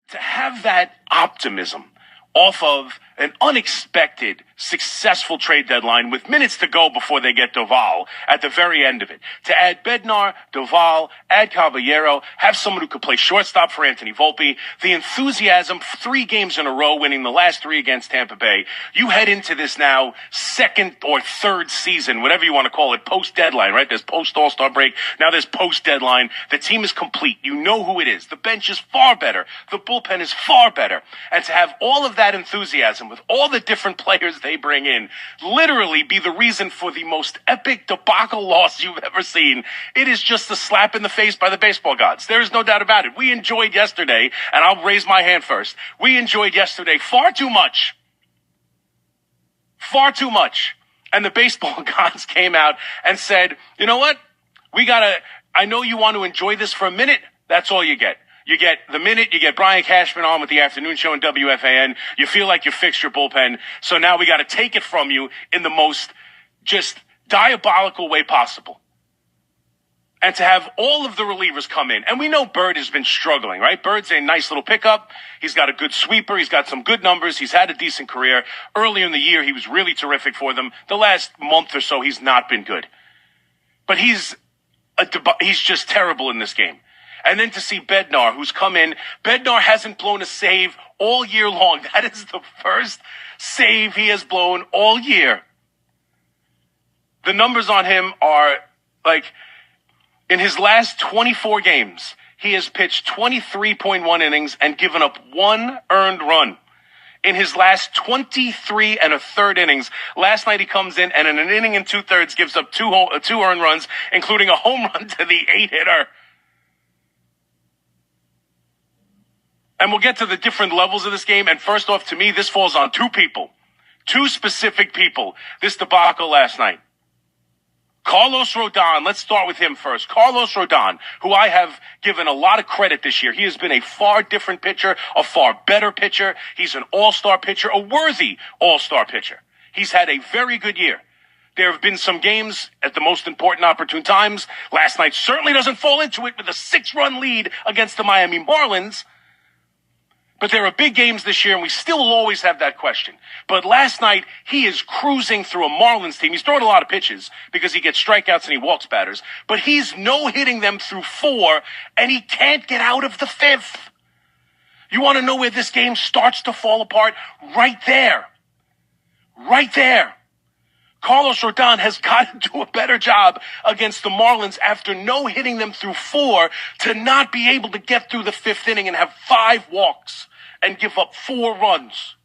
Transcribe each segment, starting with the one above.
to have that optimism off of an unexpected, successful trade deadline with minutes to go before they get Doval at the very end of it. To add Bednar, Doval, add Caballero, have someone who could play shortstop for Anthony Volpe, the enthusiasm, 3 games in a row, winning the last 3 against Tampa Bay. You head into this now second or third season, whatever you want to call it, post-deadline, right? There's post-All-Star break. Now there's post-deadline. The team is complete. You know who it is. The bench is far better. The bullpen is far better. And to have all of that enthusiasm with all the different players they bring in literally be the reason for the most epic debacle loss you've ever seen. It is just a slap in the face by the baseball gods. There is no doubt about it. We enjoyed yesterday, and I'll raise my hand first. We enjoyed yesterday far too much. Far too much. And the baseball gods came out and said, you know what? I know you want to enjoy this for a minute. That's all you get. You get the minute, you get Brian Cashman on with the afternoon show in WFAN. You feel like you fixed your bullpen. So now we got to take it from you in the most just diabolical way possible. And to have all of the relievers come in. And we know Bird has been struggling, right? Bird's a nice little pickup. He's got a good sweeper. He's got some good numbers. He's had a decent career. Earlier in the year, he was really terrific for them. The last month or so, he's not been good. But he's just terrible in this game. And then to see Bednar, who's come in. Bednar hasn't blown a save all year long. That is the first save he has blown all year. The numbers on him are like, in his last 24 games, he has pitched 23.1 innings and given up 1 earned run. In his last 23 and a third innings, last night he comes in and in an inning and 2/3 gives up 2 earned runs, including a home run to the 8-hitter. And we'll get to the different levels of this game. And first off, to me, this falls on 2 people. 2 specific people. This debacle last night. Carlos Rodon, let's start with him first. Carlos Rodon, who I have given a lot of credit this year. He has been a far different pitcher, a far better pitcher. He's an all-star pitcher, a worthy all-star pitcher. He's had a very good year. There have been some games at the most important opportune times. Last night certainly doesn't fall into it with a 6-run lead against the Miami Marlins. But there are big games this year, and we still will always have that question. But last night, he is cruising through a Marlins team. He's throwing a lot of pitches because he gets strikeouts and he walks batters. But he's no-hitting them through 4, and he can't get out of the 5th. You want to know where this game starts to fall apart? Right there. Right there. Carlos Rodon has got to do a better job against the Marlins after no-hitting them through 4 to not be able to get through the 5th inning and have 5 walks and give up 4 runs.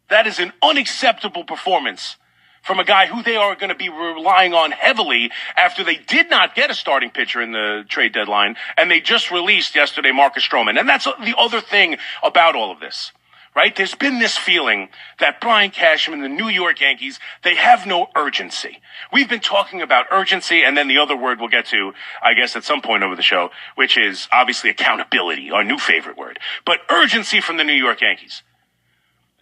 That is an unacceptable performance from a guy who they are going to be relying on heavily after they did not get a starting pitcher in the trade deadline, and they just released yesterday Marcus Stroman. And that's the other thing about all of this. Right? There's been this feeling that Brian Cashman, the New York Yankees, they have no urgency. We've been talking about urgency, and then the other word we'll get to, I guess, at some point over the show, which is obviously accountability, our new favorite word. But urgency from the New York Yankees.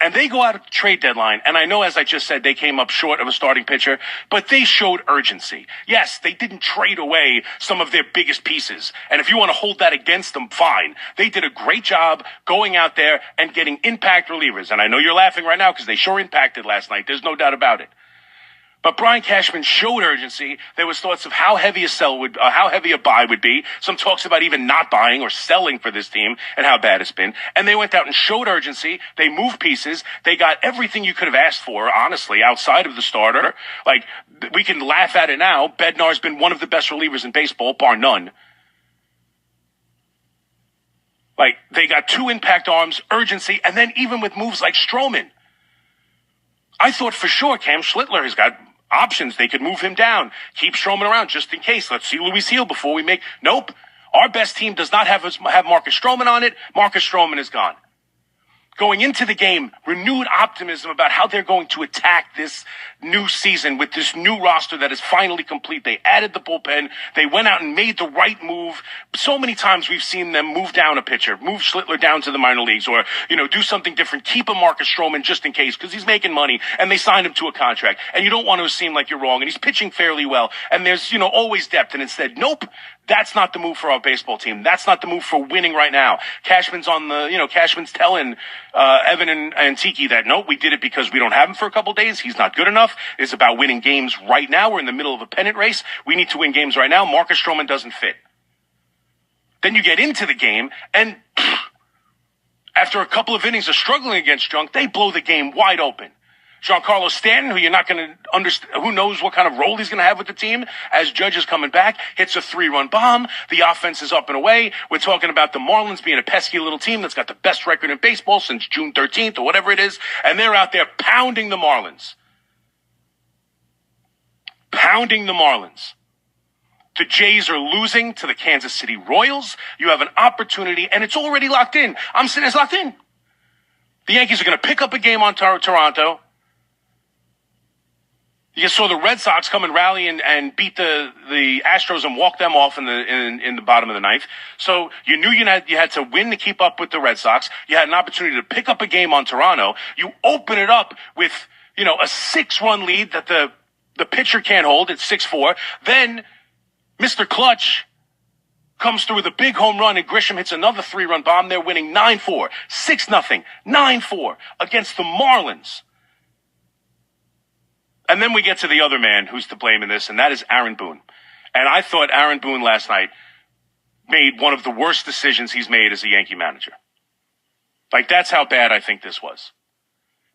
And they go out at the trade deadline, and I know, as I just said, they came up short of a starting pitcher, but they showed urgency. Yes, they didn't trade away some of their biggest pieces, and if you want to hold that against them, fine. They did a great job going out there and getting impact relievers, and I know you're laughing right now because they sure impacted last night. There's no doubt about it. But Brian Cashman showed urgency. There was thoughts of how heavy a buy would be. Some talks about even not buying or selling for this team and how bad it's been. And they went out and showed urgency. They moved pieces. They got everything you could have asked for, honestly, outside of the starter. Like, we can laugh at it now. Bednar's been one of the best relievers in baseball, bar none. Like, they got 2 impact arms, urgency, and then even with moves like Stroman. I thought for sure Cam Schlittler has got options. They could move him down, keep Stroman around just in case. Let's see Luis Heel before we make. Nope. Our best team does not have Marcus Stroman on it. Marcus Stroman is gone. Going into the game, renewed optimism about how they're going to attack this new season with this new roster that is finally complete. They added the bullpen. They went out and made the right move. So many times we've seen them move down a pitcher, move Schlittler down to the minor leagues, or, do something different. Keep a Marcus Stroman just in case because he's making money and they signed him to a contract. And you don't want to seem like you're wrong. And he's pitching fairly well. And there's, always depth. And instead, nope. That's not the move for our baseball team. That's not the move for winning right now. Cashman's telling Evan and Tiki that, no, we did it because we don't have him for a couple days. He's not good enough. It's about winning games right now. We're in the middle of a pennant race. We need to win games right now. Marcus Stroman doesn't fit. Then you get into the game, and after a couple of innings of struggling against Junk, they blow the game wide open. Giancarlo Stanton, who you're not going to understand, who knows what kind of role he's going to have with the team as Judge is coming back, hits a 3-run bomb. The offense is up and away. We're talking about the Marlins being a pesky little team that's got the best record in baseball since June 13th or whatever it is, and they're out there pounding the Marlins. Pounding the Marlins. The Jays are losing to the Kansas City Royals. You have an opportunity, and it's already locked in. I'm saying it's locked in. The Yankees are going to pick up a game on Toronto. You saw the Red Sox come and rally and beat the Astros and walk them off in the bottom of the ninth. So you knew you had to win to keep up with the Red Sox. You had an opportunity to pick up a game on Toronto. You open it up with, a 6-run lead that the pitcher can't hold. It's 6-4. Then Mr. Clutch comes through with a big home run, and Grisham hits another 3-run bomb. They're winning 9-4, 6-0, 9-4 against the Marlins. And then we get to the other man who's to blame in this, and that is Aaron Boone. And I thought Aaron Boone last night made one of the worst decisions he's made as a Yankee manager. Like, that's how bad I think this was.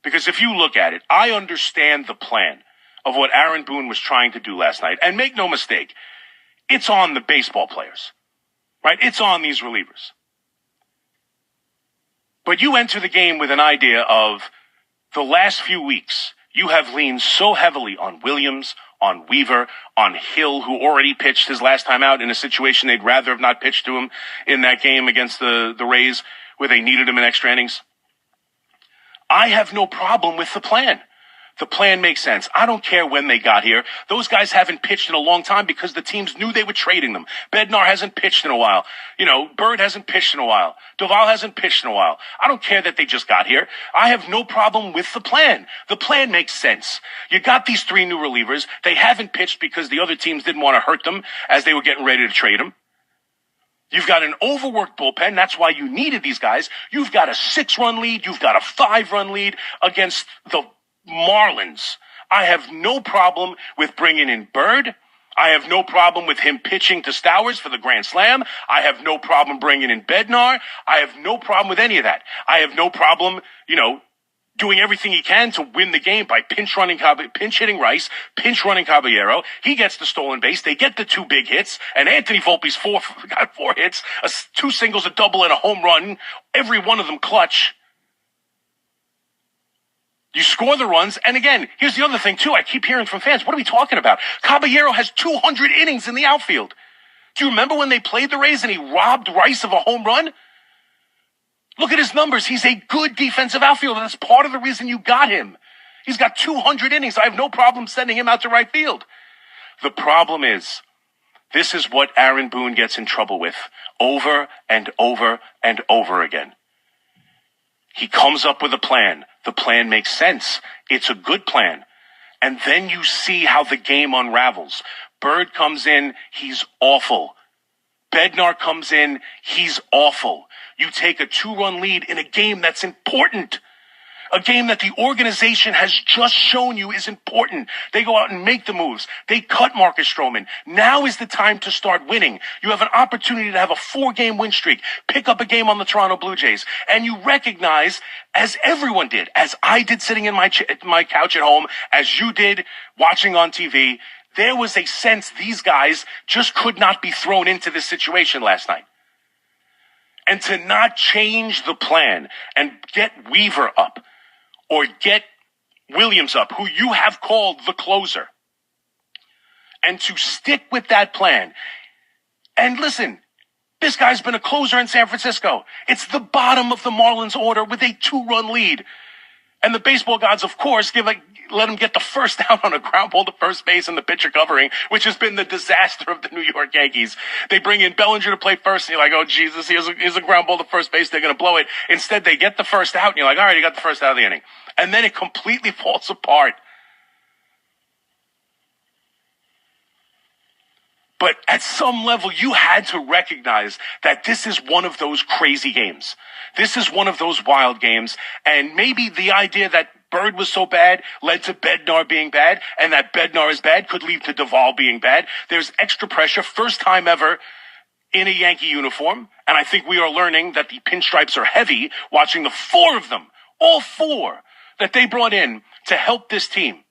Because if you look at it, I understand the plan of what Aaron Boone was trying to do last night. And make no mistake, it's on the baseball players, right? It's on these relievers. But you enter the game with an idea of the last few weeks, you have leaned so heavily on Williams, on Weaver, on Hill, who already pitched his last time out in a situation they'd rather have not pitched to him in that game against the Rays where they needed him in extra innings. I have no problem with the plan. The plan makes sense. I don't care when they got here. Those guys haven't pitched in a long time because the teams knew they were trading them. Bednar hasn't pitched in a while. Bird hasn't pitched in a while. Doval hasn't pitched in a while. I don't care that they just got here. I have no problem with the plan. The plan makes sense. You got these 3 new relievers. They haven't pitched because the other teams didn't want to hurt them as they were getting ready to trade them. You've got an overworked bullpen. That's why you needed these guys. You've got a 6-run lead. You've got a 5-run lead against the Marlins. I have no problem with bringing in Bird. I have no problem with him pitching to Stowers for the Grand Slam. I have no problem bringing in Bednar. I have no problem with any of that. I have no problem, doing everything he can to win the game by pinch hitting Rice, pinch running Caballero. He gets the stolen base. They get the 2 big hits, and Anthony Volpe's got 4 hits, 2 singles, a double, and a home run. Every one of them clutch. You score the runs, and again, here's the other thing, too. I keep hearing from fans, what are we talking about? Caballero has 200 innings in the outfield. Do you remember when they played the Rays and he robbed Rice of a home run? Look at his numbers. He's a good defensive outfielder. That's part of the reason you got him. He's got 200 innings. I have no problem sending him out to right field. The problem is, this is what Aaron Boone gets in trouble with over and over and over again. He comes up with a plan. The plan makes sense. It's a good plan. And then you see how the game unravels. Bird comes in, he's awful. Bednar comes in, he's awful. You take a 2-run lead in a game that's important. A game that the organization has just shown you is important. They go out and make the moves. They cut Marcus Stroman. Now is the time to start winning. You have an opportunity to have a 4-game win streak, pick up a game on the Toronto Blue Jays, and you recognize, as everyone did, as I did sitting in my couch at home, as you did watching on TV, there was a sense these guys just could not be thrown into this situation last night. And to not change the plan and get Weaver up, or get Williams up, who you have called the closer, and to stick with that plan. And listen, this guy's been a closer in San Francisco. It's the bottom of the Marlins order with a 2-run lead. And the baseball gods, of course, let him get the first out on a ground ball to first base and the pitcher covering, which has been the disaster of the New York Yankees. They bring in Bellinger to play first, and you're like, oh, Jesus, here's a ground ball to first base. They're going to blow it. Instead, they get the first out, and you're like, all right, you got the first out of the inning. And then it completely falls apart. But at some level, you had to recognize that this is one of those crazy games. This is one of those wild games. And maybe the idea that Bird was so bad led to Bednar being bad, and that Bednar is bad could lead to Doval being bad. There's extra pressure. First time ever in a Yankee uniform. And I think we are learning that the pinstripes are heavy, watching the four of them, all four that they brought in to help this team.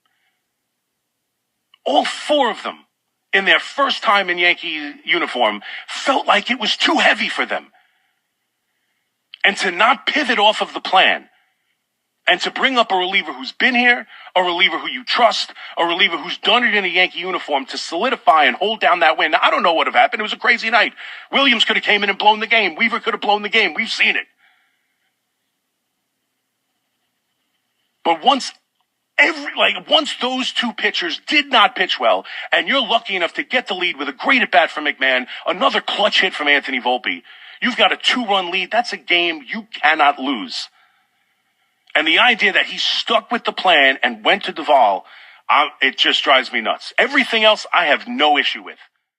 All four of them in their first time in Yankee uniform felt like it was too heavy for them. And to not pivot off of the plan and to bring up a reliever who's been here, a reliever who you trust, a reliever who's done it in a Yankee uniform to solidify and hold down that win. Now, I don't know what would have happened. It was a crazy night. Williams could have came in and blown the game. Weaver could have blown the game. We've seen it. But once those two pitchers did not pitch well, and you're lucky enough to get the lead with a great at-bat from McMahon, another clutch hit from Anthony Volpe, you've got a 2-run lead. That's a game you cannot lose. And the idea that he stuck with the plan and went to Doval, it just drives me nuts. Everything else I have no issue with.